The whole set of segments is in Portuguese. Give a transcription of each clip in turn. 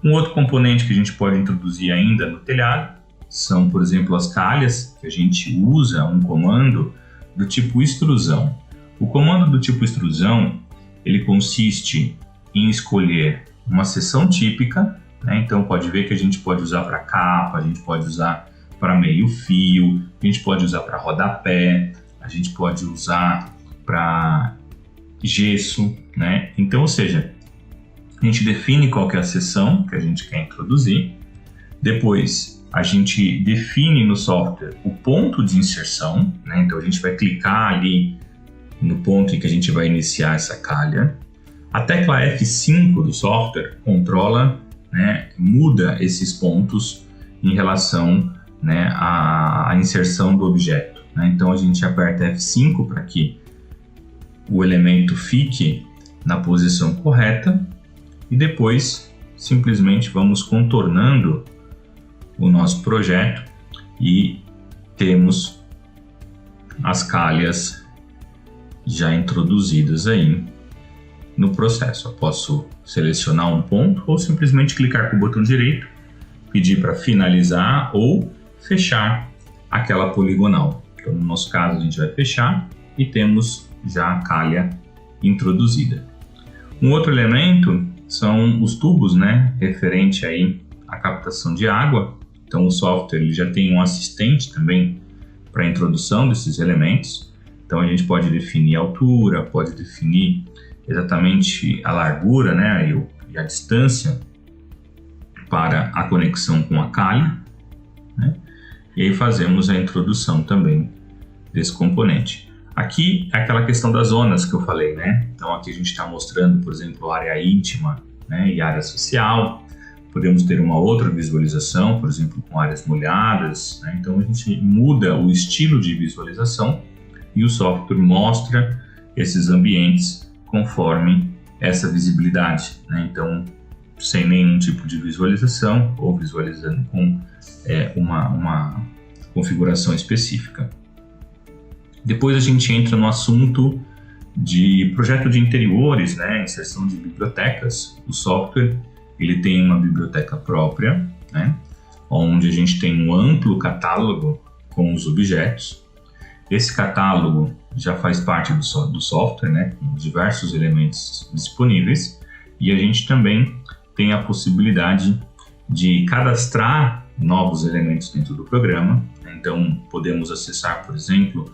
Um outro componente que a gente pode introduzir ainda no telhado são, por exemplo, as calhas, que a gente usa um comando do tipo extrusão. O comando do tipo extrusão, ele consiste em escolher uma seção típica, né? Então pode ver que a gente pode usar para capa, a gente pode usar para meio fio, a gente pode usar para rodapé, a gente pode usar para gesso, né? Então, ou seja, a gente define qual que é a seção que a gente quer introduzir, depois a gente define no software o ponto de inserção, né? Então a gente vai clicar ali no ponto em que a gente vai iniciar essa calha. A tecla F5 do software controla, né, muda esses pontos em relação, né, à inserção do objeto, né? Então a gente aperta F5 para que o elemento fique na posição correta e depois simplesmente vamos contornando o nosso projeto e temos as calhas já introduzidas aí no processo. Eu posso selecionar um ponto ou simplesmente clicar com o botão direito, pedir para finalizar ou fechar aquela poligonal. Então, no nosso caso, a gente vai fechar e temos já a calha introduzida. Um outro elemento são os tubos, né, referente aí à captação de água. Então, o software ele já tem um assistente também para a introdução desses elementos. Então, a gente pode definir a altura, pode definir exatamente a largura, né, e a distância para a conexão com a calha, né? E aí fazemos a introdução também desse componente. Aqui é aquela questão das zonas que eu falei, né? Então aqui a gente está mostrando, por exemplo, área íntima, né, e área social. Podemos ter uma outra visualização, por exemplo, com áreas molhadas, né? Então a gente muda o estilo de visualização e o software mostra esses ambientes conforme essa visibilidade, né? Então, sem nenhum tipo de visualização ou visualizando com uma configuração específica. Depois a gente entra no assunto de projeto de interiores, né? Inserção de bibliotecas. O software ele tem uma biblioteca própria, né? Onde a gente tem um amplo catálogo com os objetos. Esse catálogo já faz parte do software, né, com diversos elementos disponíveis, e a gente também tem a possibilidade de cadastrar novos elementos dentro do programa. Então, podemos acessar, por exemplo,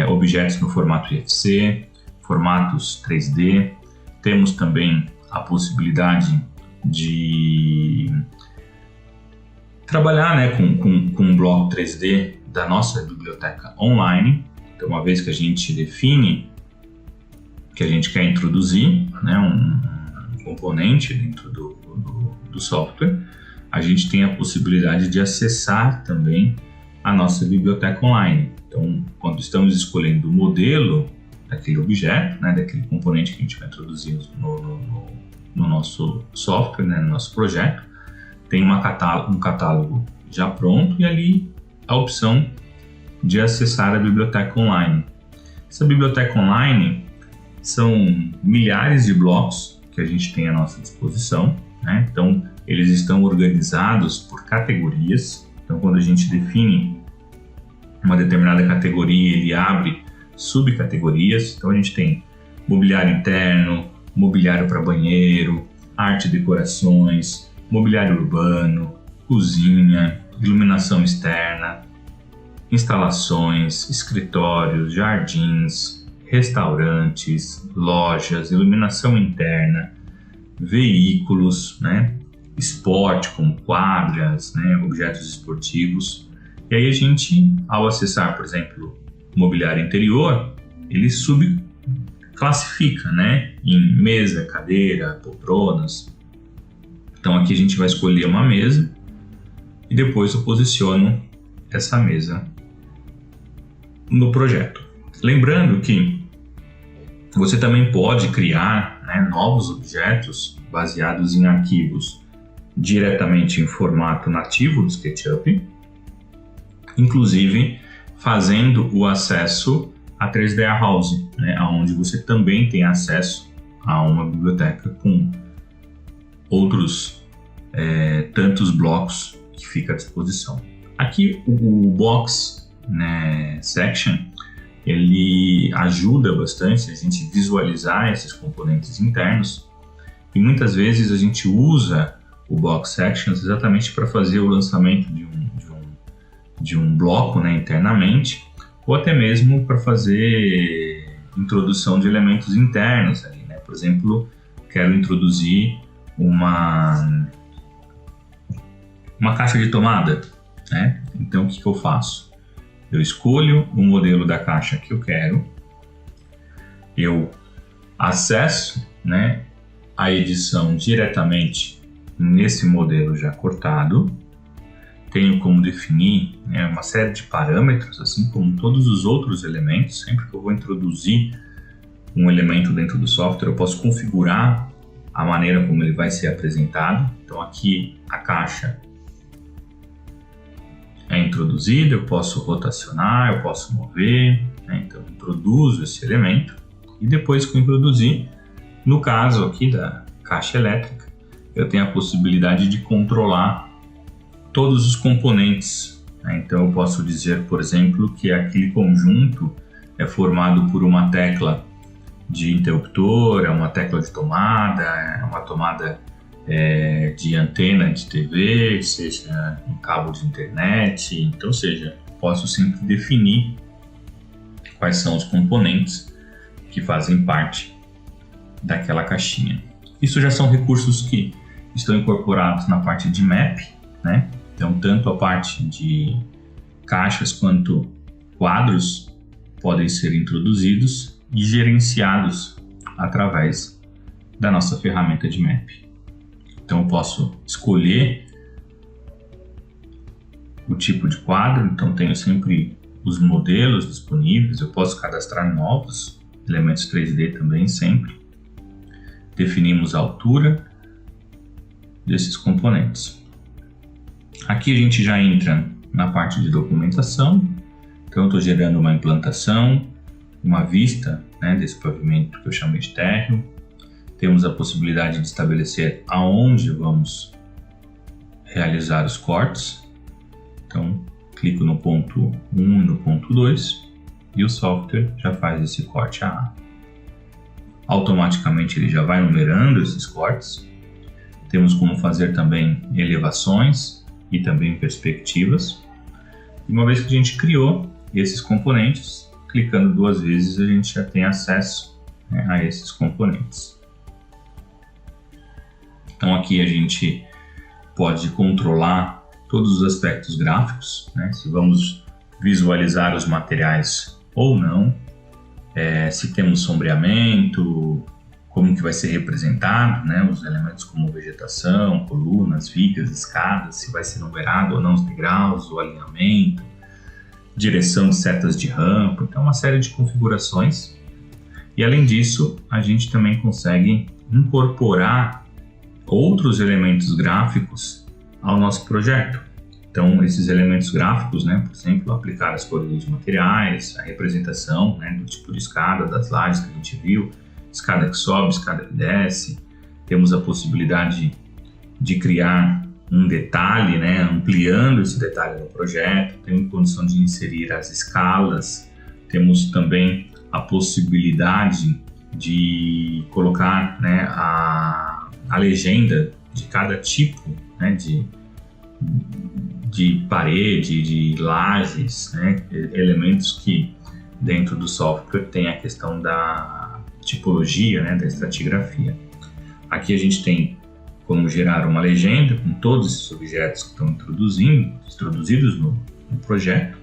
objetos no formato IFC, formatos 3D. Temos também a possibilidade de trabalhar, né, com um bloco 3D da nossa biblioteca online. Então, uma vez que a gente define que a gente quer introduzir, né, um componente dentro do software, a gente tem a possibilidade de acessar também a nossa biblioteca online. Então, quando estamos escolhendo o modelo daquele objeto, né, daquele componente que a gente vai introduzir no nosso software, né, no nosso projeto, tem um catálogo já pronto e ali a opção de acessar a biblioteca online. Essa biblioteca online são milhares de blocos que a gente tem à nossa disposição, né? Então, eles estão organizados por categorias. Então, quando a gente define uma determinada categoria, ele abre subcategorias. Então, a gente tem mobiliário interno, mobiliário para banheiro, arte e decorações, mobiliário urbano, cozinha, iluminação externa, instalações, escritórios, jardins, restaurantes, lojas, iluminação interna, veículos, né, esporte como quadras, né, objetos esportivos. E aí a gente, ao acessar, por exemplo, mobiliário interior, ele subclassifica, né, em mesa, cadeira, poltronas. Então aqui a gente vai escolher uma mesa e depois eu posiciono essa mesa no projeto. Lembrando que você também pode criar, né, novos objetos baseados em arquivos diretamente em formato nativo do SketchUp, inclusive fazendo o acesso a 3D House, né, onde você também tem acesso a uma biblioteca com outros tantos blocos que fica à disposição. Aqui o box, né, section, ele ajuda bastante a gente visualizar esses componentes internos, e muitas vezes a gente usa o box sections exatamente para fazer o lançamento de um bloco, né, internamente, ou até mesmo para fazer introdução de elementos internos ali, né? Por exemplo, quero introduzir uma caixa de tomada, né? Então o que eu faço? Eu escolho o modelo da caixa que eu quero, eu acesso, né, a edição diretamente nesse modelo já cortado, tenho como definir, né, uma série de parâmetros, assim como todos os outros elementos. Sempre que eu vou introduzir um elemento dentro do software, eu posso configurar a maneira como ele vai ser apresentado. Então aqui a caixa é introduzida, eu posso rotacionar, eu posso mover, né? Então eu introduzo esse elemento, e depois que eu introduzir, no caso aqui da caixa elétrica, eu tenho a possibilidade de controlar todos os componentes, né? Então eu posso dizer, por exemplo, que aquele conjunto é formado por uma tecla de interruptor, é uma tecla de tomada, é uma tomada de antena de TV, seja um cabo de internet. Então, posso sempre definir quais são os componentes que fazem parte daquela caixinha. Isso já são recursos que estão incorporados na parte de map, né? Então, tanto a parte de caixas quanto quadros podem ser introduzidos e gerenciados através da nossa ferramenta de map. Então eu posso escolher o tipo de quadro, então tenho sempre os modelos disponíveis, eu posso cadastrar novos elementos 3D também sempre. Definimos a altura desses componentes. Aqui a gente já entra na parte de documentação, então eu estou gerando uma implantação, uma vista, né, desse pavimento que eu chamei de térreo. Temos a possibilidade de estabelecer aonde vamos realizar os cortes. Então, clico no ponto 1 e no ponto 2 e o software já faz esse corte A. Automaticamente ele já vai numerando esses cortes. Temos como fazer também elevações e também perspectivas. E uma vez que a gente criou esses componentes, clicando 2 vezes a gente já tem acesso, né, a esses componentes. Então aqui a gente pode controlar todos os aspectos gráficos, né? Se vamos visualizar os materiais ou não, se temos sombreamento, como que vai ser representado, né? Os elementos como vegetação, colunas, vigas, escadas, se vai ser numerado ou não os degraus, o alinhamento, direção de setas de rampa, então uma série de configurações. E além disso, a gente também consegue incorporar outros elementos gráficos ao nosso projeto. Então, esses elementos gráficos, né, por exemplo, aplicar as cores dos materiais, a representação, né, do tipo de escada, das lajes que a gente viu, escada que sobe, escada que desce. Temos a possibilidade de criar um detalhe, né, ampliando esse detalhe no projeto. Temos condição de inserir as escalas. Temos também a possibilidade de colocar, né, a legenda de cada tipo, né, de parede, de lajes, né, elementos que dentro do software tem a questão da tipologia, né, da estratigrafia. Aqui a gente tem como gerar uma legenda com todos esses objetos que estão introduzidos no projeto.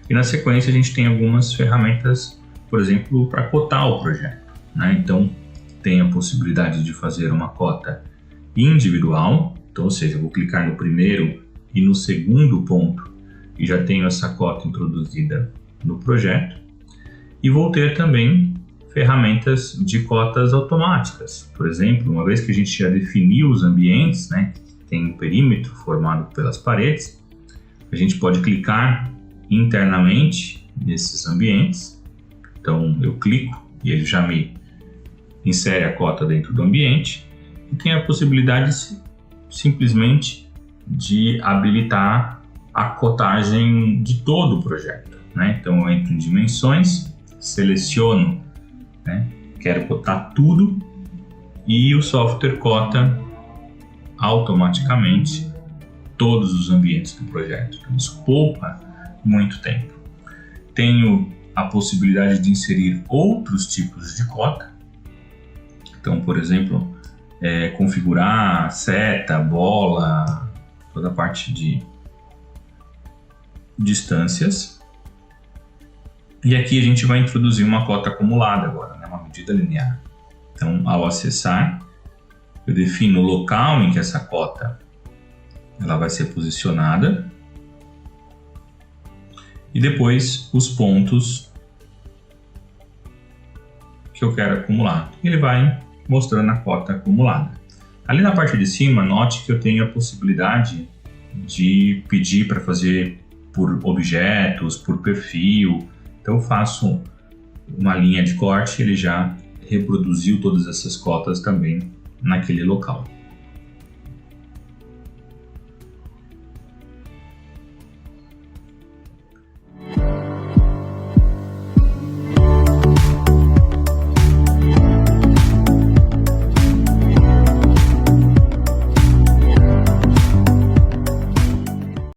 E na sequência a gente tem algumas ferramentas, por exemplo, para cotar o projeto, né? Então tem a possibilidade de fazer uma cota individual, então, ou seja, eu vou clicar no primeiro e no segundo ponto e já tenho essa cota introduzida no projeto. E vou ter também ferramentas de cotas automáticas. Por exemplo, uma vez que a gente já definiu os ambientes, né, que tem um perímetro formado pelas paredes, a gente pode clicar internamente nesses ambientes. Então eu clico e ele já me insere a cota dentro do ambiente. e tem a possibilidade simplesmente de habilitar a cotagem de todo o projeto, né? Então eu entro em dimensões, seleciono, né? Quero cotar tudo e o software cota automaticamente todos os ambientes do projeto. Então, isso poupa muito tempo. Tenho a possibilidade de inserir outros tipos de cota. Então, por exemplo, configurar seta, bola, toda a parte de distâncias. E aqui a gente vai introduzir uma cota acumulada agora, né? Uma medida linear. Então, ao acessar, eu defino o local em que essa cota ela vai ser posicionada e depois os pontos que eu quero acumular. Ele vai mostrando a cota acumulada. Ali na parte de cima, note que eu tenho a possibilidade de pedir para fazer por objetos, por perfil. Então eu faço uma linha de corte, ele já reproduziu todas essas cotas também naquele local.